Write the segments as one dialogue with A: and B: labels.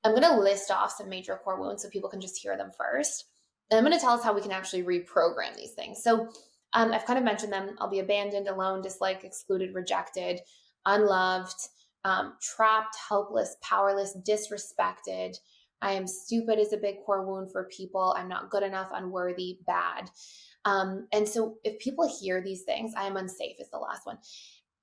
A: I'm going to list off some major core wounds so people can just hear them first. And I'm going to tell us how we can actually reprogram these things. So I've kind of mentioned them. I'll be abandoned, alone, disliked, excluded, rejected, unloved, trapped, helpless, powerless, disrespected. I am stupid is a big core wound for people. I'm not good enough, unworthy, bad. And so if people hear these things, I am unsafe is the last one.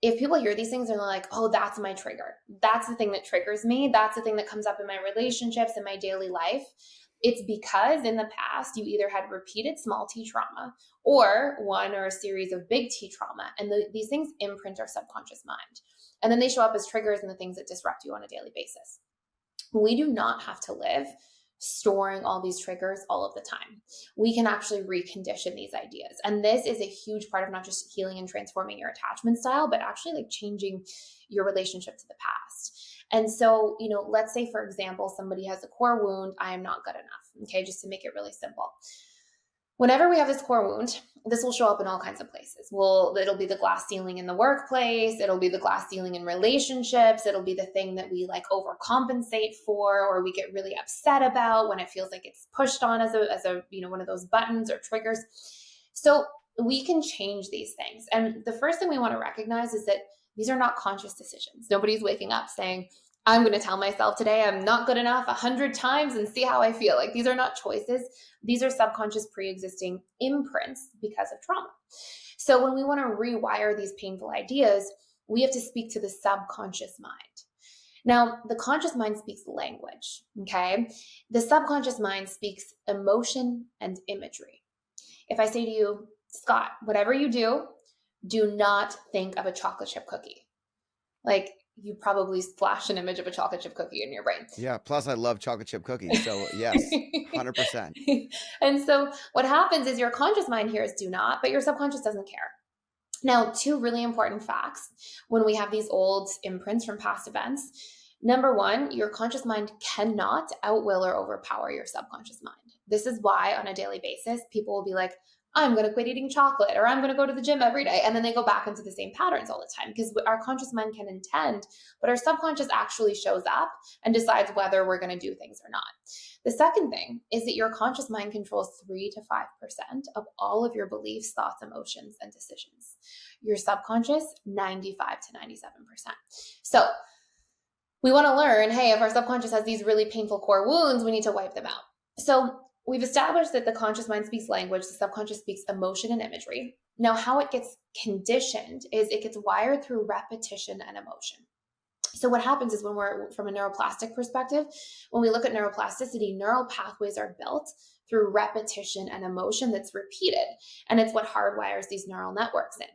A: If people hear these things and they're like, oh, that's my trigger. That's the thing that triggers me. That's the thing that comes up in my relationships and my daily life. It's because in the past, you either had repeated small t trauma or one or a series of big T trauma. And these things imprint our subconscious mind. And then they show up as triggers and the things that disrupt you on a daily basis. We do not have to live storing all these triggers all of the time. We can actually recondition these ideas. And this is a huge part of not just healing and transforming your attachment style, but actually like changing your relationship to the past. And so, let's say, for example, somebody has a core wound, I am not good enough. Okay, just to make it really simple. Whenever we have this core wound, this will show up in all kinds of places. It'll be the glass ceiling in the workplace. It'll be the glass ceiling in relationships. It'll be the thing that we like overcompensate for, or we get really upset about when it feels like it's pushed on as a one of those buttons or triggers. So we can change these things. And the first thing we want to recognize is that these are not conscious decisions. Nobody's waking up saying, I'm going to tell myself today I'm not good enough 100 times and see how I feel. Like, these are not choices. These are subconscious pre-existing imprints because of trauma. So when we want to rewire these painful ideas, we have to speak to the subconscious mind. Now, the conscious mind speaks language, okay? The subconscious mind speaks emotion and imagery. If I say to you, Scott, whatever you do not think of a chocolate chip cookie. Like, you probably flash an image of a chocolate chip cookie in your brain.
B: Yeah. Plus I love chocolate chip cookies. So yes, 100%.
A: And so what happens is your conscious mind hears do not, but your subconscious doesn't care. Now, two really important facts when we have these old imprints from past events. Number one, your conscious mind cannot outwill or overpower your subconscious mind. This is why on a daily basis, people will be like, I'm going to quit eating chocolate, or I'm going to go to the gym every day. And then they go back into the same patterns all the time, because our conscious mind can intend, but our subconscious actually shows up and decides whether we're going to do things or not. The second thing is that your conscious mind controls 3 to 5% of all of your beliefs, thoughts, emotions, and decisions. Your subconscious, 95 to 97%. So we want to learn, hey, if our subconscious has these really painful core wounds, we need to wipe them out. So we've established that the conscious mind speaks language, the subconscious speaks emotion and imagery. Now, how it gets conditioned is it gets wired through repetition and emotion. So what happens is, when we're from a neuroplastic perspective, when we look at neuroplasticity, neural pathways are built through repetition and emotion that's repeated. And it's what hardwires these neural networks in.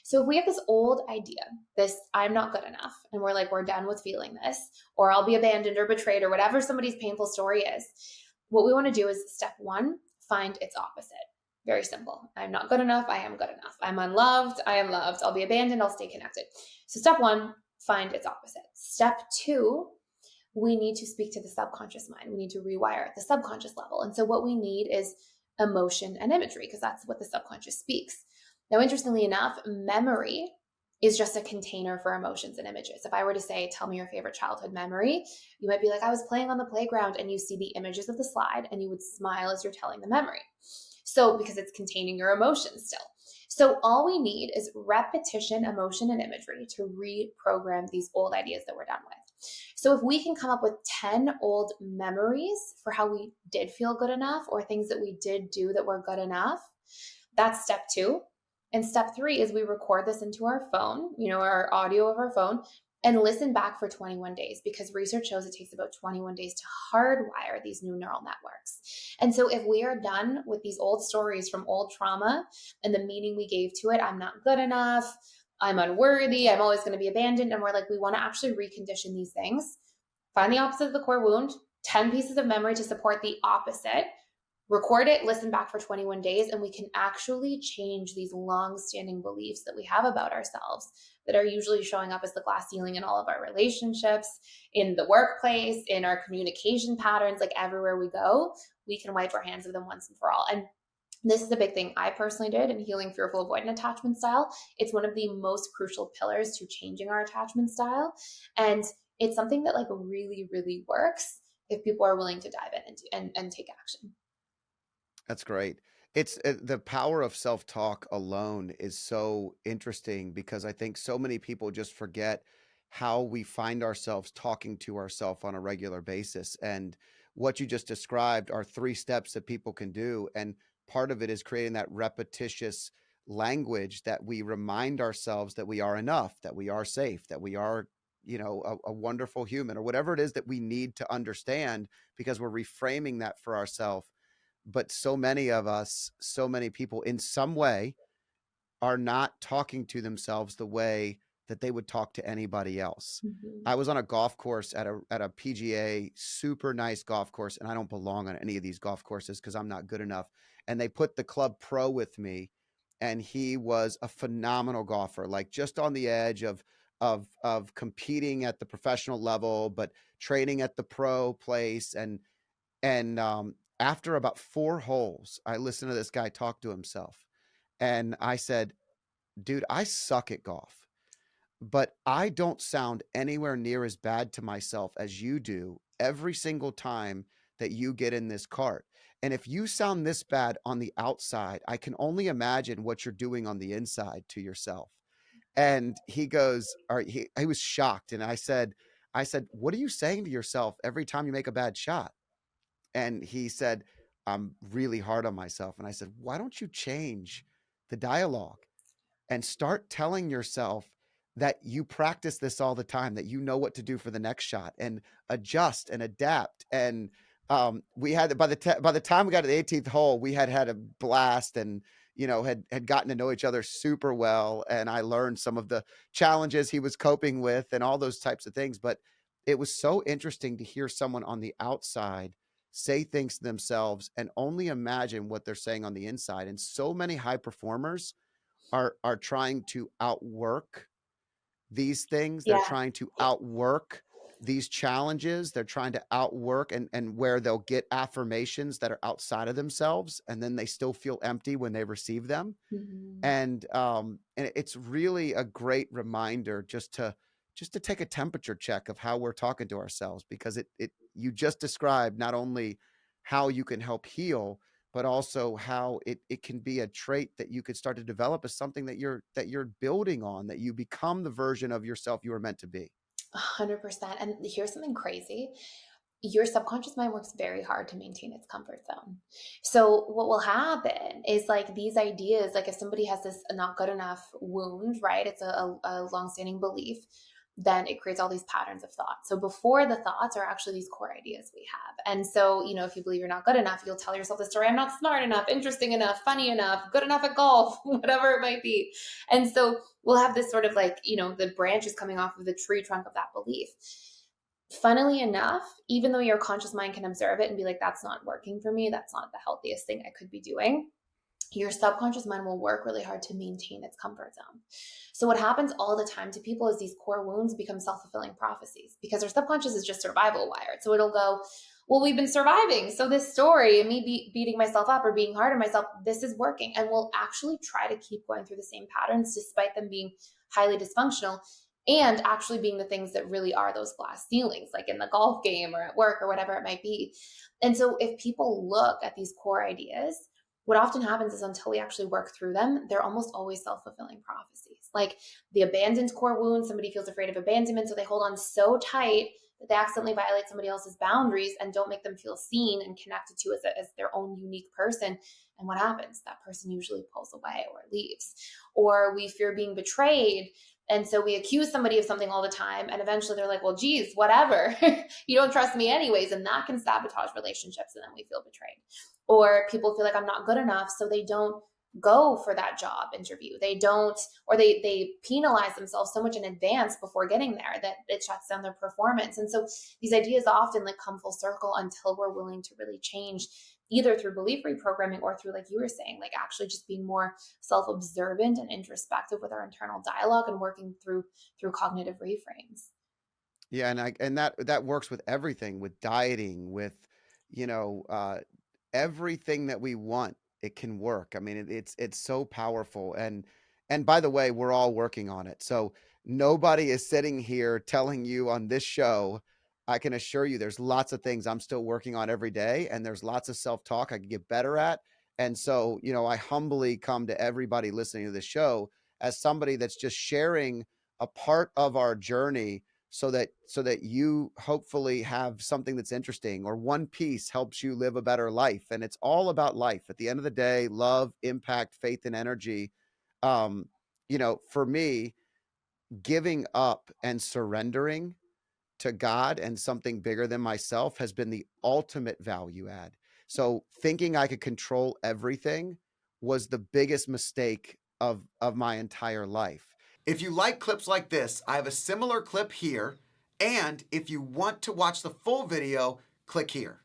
A: So if we have this old idea, this I'm not good enough, and we're done with feeling this, or I'll be abandoned or betrayed, or whatever somebody's painful story is, what we want to do is step one, find its opposite. Very simple. I'm not good enough. I am good enough. I'm unloved. I am loved. I'll be abandoned. I'll stay connected. So step one, find its opposite. Step two, we need to speak to the subconscious mind. We need to rewire at the subconscious level. And so what we need is emotion and imagery, because that's what the subconscious speaks. Now, interestingly enough, memory is just a container for emotions and images. If I were to say, tell me your favorite childhood memory, you might be like, I was playing on the playground, and you see the images of the slide and you would smile as you're telling the memory. So because it's containing your emotions still. So all we need is repetition, emotion, and imagery to reprogram these old ideas that we're done with. So if we can come up with 10 old memories for how we did feel good enough, or things that we did do that were good enough, that's step two. And step three is we record this into our phone, our audio of our phone, and listen back for 21 days, because research shows it takes about 21 days to hardwire these new neural networks. And so if we are done with these old stories from old trauma and the meaning we gave to it, I'm not good enough, I'm unworthy, I'm always going to be abandoned, and we want to actually recondition these things, find the opposite of the core wound, 10 pieces of memory to support the opposite, record it, listen back for 21 days, and we can actually change these long-standing beliefs that we have about ourselves that are usually showing up as the glass ceiling in all of our relationships, in the workplace, in our communication patterns, like everywhere we go, we can wipe our hands of them once and for all. And this is a big thing I personally did in healing fearful avoidant attachment style. It's one of the most crucial pillars to changing our attachment style. And it's something that really, really works if people are willing to dive in and take action.
B: That's great. It's the power of self-talk alone is so interesting because I think so many people just forget how we find ourselves talking to ourselves on a regular basis. And what you just described are three steps that people can do. And part of it is creating that repetitious language that we remind ourselves that we are enough, that we are safe, that we are, a wonderful human, or whatever it is that we need to understand, because we're reframing that for ourselves. But so many of us, so many people in some way are not talking to themselves the way that they would talk to anybody else.
A: Mhm.
B: I was on a golf course at a PGA, super nice golf course, and I don't belong on any of these golf courses because I'm not good enough. And they put the club pro with me, and he was a phenomenal golfer, like just on the edge of competing at the professional level, but training at the pro place. And after about 4 holes, I listened to this guy talk to himself. And I said, dude, I suck at golf, but I don't sound anywhere near as bad to myself as you do every single time that you get in this cart. And if you sound this bad on the outside, I can only imagine what you're doing on the inside to yourself. And he goes, all right, he was shocked. And I said, what are you saying to yourself every time you make a bad shot? And he said, I'm really hard on myself. And I said, why don't you change the dialogue and start telling yourself that you practice this all the time, that you know what to do for the next shot, and adjust and adapt. And we had by the time we got to the 18th hole, we had a blast, and had gotten to know each other super well. And I learned some of the challenges he was coping with and all those types of things. But it was so interesting to hear someone on the outside say things to themselves and only imagine what they're saying on the inside. And so many high performers are trying to outwork these things. They're
A: Yeah.
B: trying to outwork these challenges. They're trying to outwork, and where they'll get affirmations that are outside of themselves, and then they still feel empty when they receive them.
A: Mhm.
B: And it's really a great reminder just to take a temperature check of how we're talking to ourselves, because it you just described not only how you can help heal, but also how it can be a trait that you could start to develop as something that you're building on, that you become the version of yourself you were meant to be.
A: 100%. And here's something crazy. Your subconscious mind works very hard to maintain its comfort zone. So what will happen is like these ideas, like if somebody has this not good enough wound, right? It's a longstanding belief, then it creates all these patterns of thought. So before the thoughts are actually these core ideas we have. And so, if you believe you're not good enough, you'll tell yourself the story, I'm not smart enough, interesting enough, funny enough, good enough at golf, whatever it might be. And so we'll have this sort of like, the branches coming off of the tree trunk of that belief. Funnily enough, even though your conscious mind can observe it and be like, that's not working for me, that's not the healthiest thing I could be doing, your subconscious mind will work really hard to maintain its comfort zone. So, what happens all the time to people is these core wounds become self fulfilling prophecies because their subconscious is just survival wired. So, it'll go, well, we've been surviving. So, this story, me beating myself up or being hard on myself, this is working. And we'll actually try to keep going through the same patterns despite them being highly dysfunctional and actually being the things that really are those glass ceilings, like in the golf game or at work or whatever it might be. And so, if people look at these core ideas, what often happens is until we actually work through them, they're almost always self fulfilling prophecies. Like the abandoned core wound, somebody feels afraid of abandonment, so they hold on so tight that they accidentally violate somebody else's boundaries and don't make them feel seen and connected to as their own unique person. And what happens? That person usually pulls away or leaves. Or we fear being betrayed. And so we accuse somebody of something all the time. And eventually they're like, well, geez, whatever. You don't trust me anyways. And that can sabotage relationships. And then we feel betrayed. Or people feel like I'm not good enough, so they don't go for that job interview. They don't, or they penalize themselves so much in advance before getting there that it shuts down their performance. And so these ideas often like come full circle until we're willing to really change, either through belief reprogramming or through, like you were saying, like actually just being more self-observant and introspective with our internal dialogue and working through cognitive reframes.
B: Yeah, and that works with everything, with dieting, with you know uh, everything that we want. It can work. I mean, it's so powerful. And by the way, we're all working on it. So nobody is sitting here telling you on this show I can assure you there's lots of things I'm still working on every day, and there's lots of self-talk I can get better at. And so, I humbly come to everybody listening to this show as somebody that's just sharing a part of our journey so that you hopefully have something that's interesting, or one piece helps you live a better life. And it's all about life at the end of the day: love, impact, faith, and energy. um for me, giving up and surrendering to God and something bigger than myself has been the ultimate value add. So thinking I could control everything was the biggest mistake of my entire life. If you like clips like this, I have a similar clip here. And if you want to watch the full video, click here.